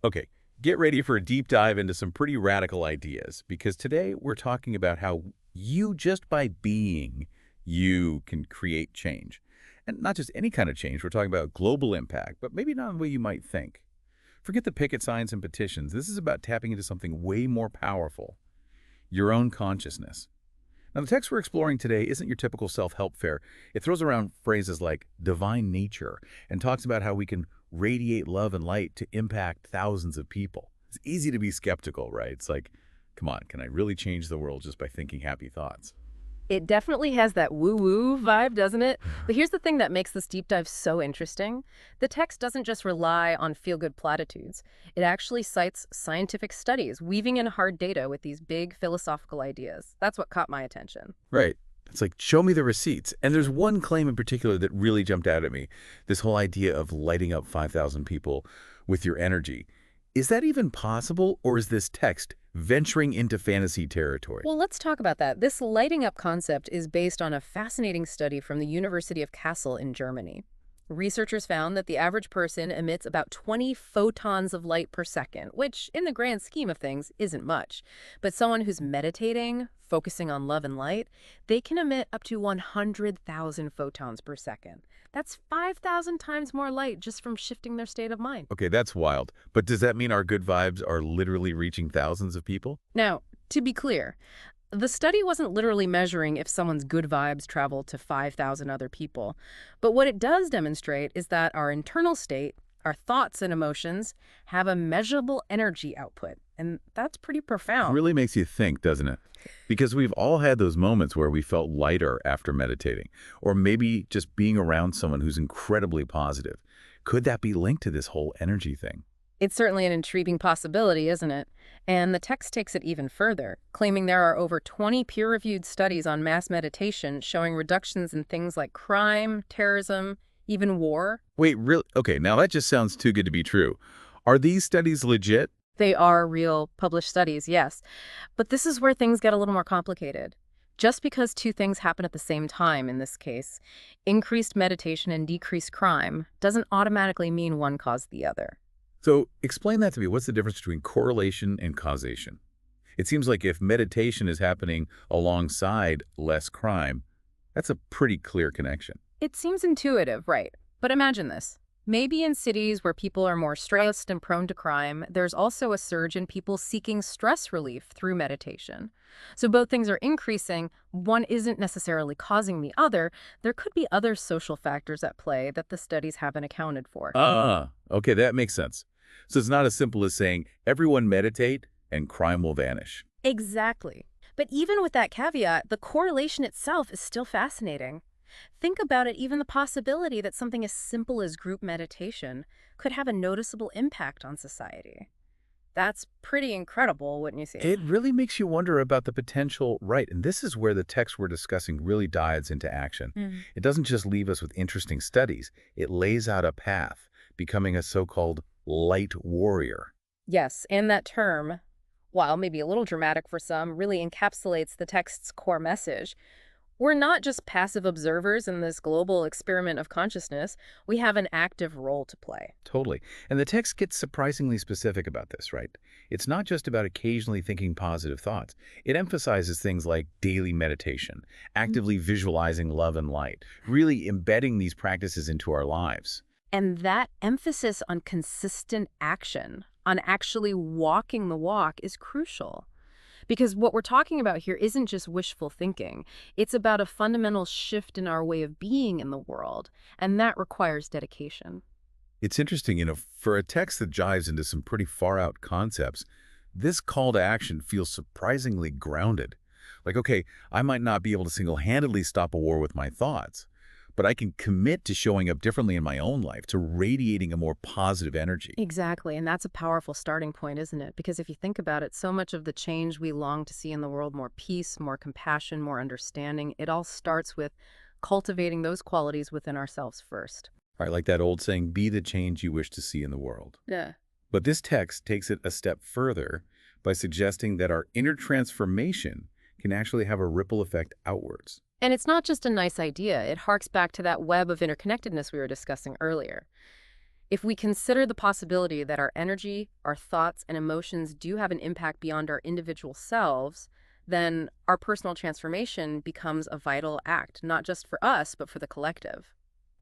Okay, get ready for a deep dive into some pretty radical ideas because today we're talking about how you, just by being, you can create change. And not just any kind of change, we're talking about global impact, but maybe not in the way you might think. Forget the picket signs and petitions. This is about tapping into something way more powerful, your own consciousness. Now, the text we're exploring today isn't your typical self-help fare. It throws around phrases like divine nature and talks about how we can radiate love and light to impact thousands of people. It's easy to be skeptical, right? It's like, come on, can I really change the world just by thinking happy thoughts? It definitely has that woo-woo vibe, doesn't it? But here's the thing that makes this deep dive so interesting. The text doesn't just rely on feel-good platitudes. It actually cites scientific studies, weaving in hard data with these big philosophical ideas. That's what caught my attention. Right. It's like, show me the receipts. And there's one claim in particular that really jumped out at me. This whole idea of lighting up 5,000 people with your energy. Is that even possible, or is this text venturing into fantasy territory? Well, let's talk about that. This lighting up concept is based on a fascinating study from the University of Kassel in Germany. Researchers found that the average person emits about 20 photons of light per second, which, in the grand scheme of things, isn't much. But someone who's meditating, focusing on love and light, they can emit up to 100,000 photons per second. That's 5,000 times more light just from shifting their state of mind. Okay, that's wild. But does that mean our good vibes are literally reaching thousands of people? Now, to be clear, the study wasn't literally measuring if someone's good vibes travel to 5,000 other people. But what it does demonstrate is that our internal state, our thoughts and emotions, have a measurable energy output. And that's pretty It profound. really makes you think, doesn't it? Because we've all had those moments where we felt lighter after meditating, or maybe just being around someone who's incredibly positive. Could that be linked to this whole energy thing? It's certainly an intriguing possibility, isn't it? And the text takes it even further, claiming there are over 20 peer-reviewed studies on mass meditation showing reductions in things like crime, terrorism, even war. Wait, really? Okay, now that just sounds too good to be true. Are these studies legit? They are real published studies, yes. But this is where things get a little more complicated. Just because two things happen at the same time, in this case, increased meditation and decreased crime, doesn't automatically mean one caused the other. So explain that to me. What's the difference between correlation and causation? It seems like if meditation is happening alongside less crime, that's a pretty clear connection. It seems intuitive, right? But imagine this. Maybe in cities where people are more stressed and prone to crime, there's also a surge in people seeking stress relief through meditation. So both things are increasing. One isn't necessarily causing the other. There could be other social factors at play that the studies haven't accounted for. Okay, that makes sense. So it's not as simple as saying, everyone meditate and crime will vanish. Exactly. But even with that caveat, the correlation itself is still fascinating. Think about it, even the possibility that something as simple as group meditation could have a noticeable impact on society. That's pretty incredible, wouldn't you say? It really makes you wonder about the potential, right? And this is where the text we're discussing really dives into action. Mm. It doesn't just leave us with interesting studies. It lays out a path, becoming a so-called light warrior. Yes, and that term, while maybe a little dramatic for some, really encapsulates the text's core message. We're not just passive observers in this global experiment of consciousness. We have an active role to play. Totally. And the text gets surprisingly specific about this, right? It's not just about occasionally thinking positive thoughts. It emphasizes things like daily meditation, actively visualizing love and light, really embedding these practices into our lives. And that emphasis on consistent action, on actually walking the walk, is crucial. Because what we're talking about here isn't just wishful thinking. It's about a fundamental shift in our way of being in the world, and that requires dedication. It's interesting, for a text that dives into some pretty far-out concepts, this call to action feels surprisingly grounded. Like, okay, I might not be able to single-handedly stop a war with my thoughts, but I can commit to showing up differently in my own life, to radiating a more positive energy. Exactly, and that's a powerful starting point, isn't it? Because if you think about it, so much of the change we long to see in the world, more peace, more compassion, more understanding, it all starts with cultivating those qualities within ourselves first. Right, like that old saying, be the change you wish to see in the world. Yeah. But this text takes it a step further by suggesting that our inner transformation can actually have a ripple effect outwards. And it's not just a nice idea. It harks back to that web of interconnectedness we were discussing earlier. If we consider the possibility that our energy, our thoughts, and emotions do have an impact beyond our individual selves, then our personal transformation becomes a vital act, not just for us, but for the collective.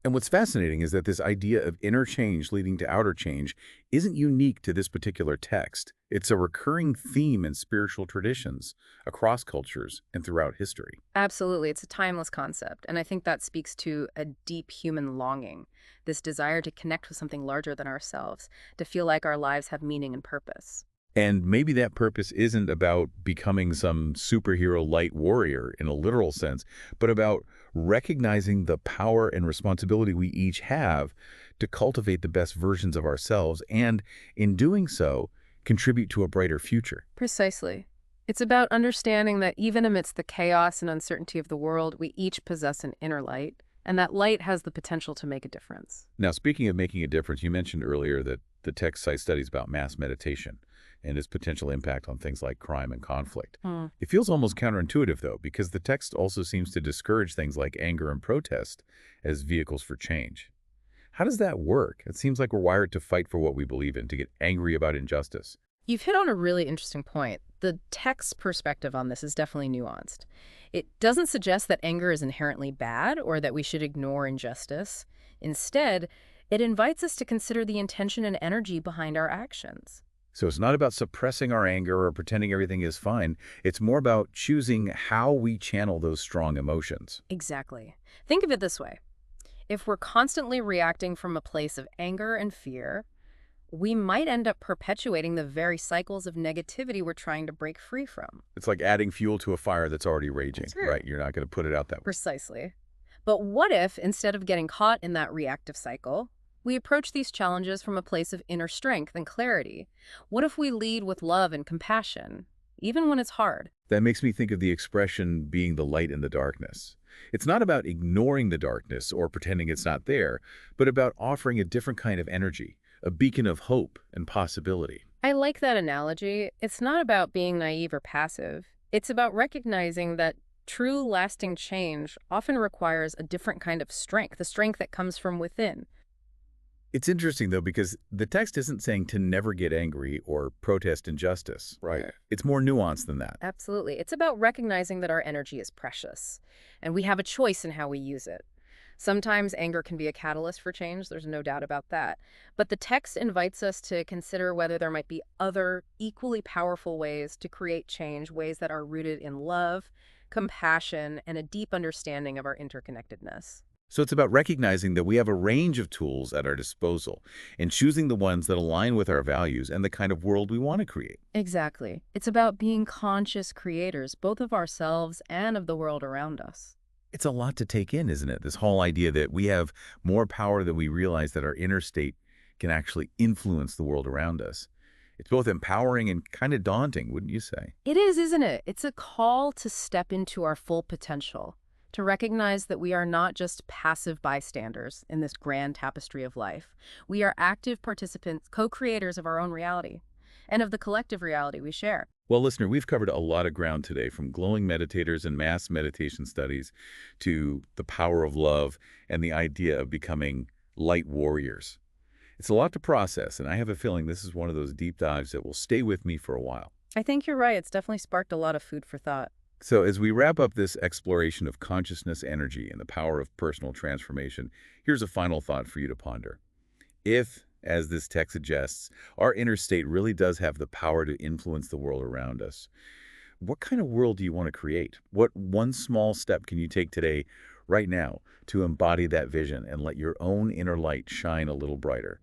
And what's fascinating is that this idea of inner change leading to outer change isn't unique to this particular text. It's a recurring theme in spiritual traditions across cultures and throughout history. Absolutely. It's a timeless concept. And I think that speaks to a deep human longing, this desire to connect with something larger than ourselves, to feel like our lives have meaning and purpose. And maybe that purpose isn't about becoming some superhero light warrior in a literal sense, but about recognizing the power and responsibility we each have to cultivate the best versions of ourselves and, in doing so, contribute to a brighter future. Precisely. It's about understanding that even amidst the chaos and uncertainty of the world, we each possess an inner light, and that light has the potential to make a difference. Now, speaking of making a difference, you mentioned earlier that the text cites studies about mass meditation and its potential impact on things like crime and conflict. It feels almost counterintuitive, though, because the text also seems to discourage things like anger and protest as vehicles for change. How does that work? It seems like we're wired to fight for what we believe in, to get angry about injustice. You've hit on a really interesting point. The text's perspective on this is definitely nuanced. It doesn't suggest that anger is inherently bad or that we should ignore injustice. Instead, it invites us to consider the intention and energy behind our actions. So it's not about suppressing our anger or pretending everything is fine. It's more about choosing how we channel those strong emotions. Exactly. Think of it this way. If we're constantly reacting from a place of anger and fear, we might end up perpetuating the very cycles of negativity we're trying to break free from. It's like adding fuel to a fire that's already raging, That's right. right? You're not going to put it out that way. Precisely. But what if, instead of getting caught in that reactive cycle, we approach these challenges from a place of inner strength and clarity? What if we lead with love and compassion, even when it's hard? That makes me think of the expression being the light in the darkness. It's not about ignoring the darkness or pretending it's not there, but about offering a different kind of energy, a beacon of hope and possibility. I like that analogy. It's not about being naive or passive. It's about recognizing that true, lasting change often requires a different kind of strength, the strength that comes from within. It's interesting, though, because the text isn't saying to never get angry or protest injustice. Right. It's more nuanced than that. Absolutely. It's about recognizing that our energy is precious, and we have a choice in how we use it. Sometimes anger can be a catalyst for change, there's no doubt about that. But the text invites us to consider whether there might be other equally powerful ways to create change, ways that are rooted in love, compassion, and a deep understanding of our interconnectedness. So it's about recognizing that we have a range of tools at our disposal and choosing the ones that align with our values and the kind of world we want to create. Exactly. It's about being conscious creators, both of ourselves and of the world around us. It's a lot to take in, isn't it? This whole idea that we have more power than we realize, that our inner state can actually influence the world around us. It's both empowering and kind of daunting, wouldn't you say? It is, isn't it? It's a call to step into our full potential, to recognize that we are not just passive bystanders in this grand tapestry of life. We are active participants, co-creators of our own reality and of the collective reality we share. Well, listener, we've covered a lot of ground today, from glowing meditators and mass meditation studies to the power of love and the idea of becoming light warriors. It's a lot to process, and I have a feeling this is one of those deep dives that will stay with me for a while. I think you're right. It's definitely sparked a lot of food for thought. So as we wrap up this exploration of consciousness, energy, and the power of personal transformation, here's a final thought for you to ponder. If, as this text suggests, our inner state really does have the power to influence the world around us, what kind of world do you want to create? What one small step can you take today, right now, to embody that vision and let your own inner light shine a little brighter?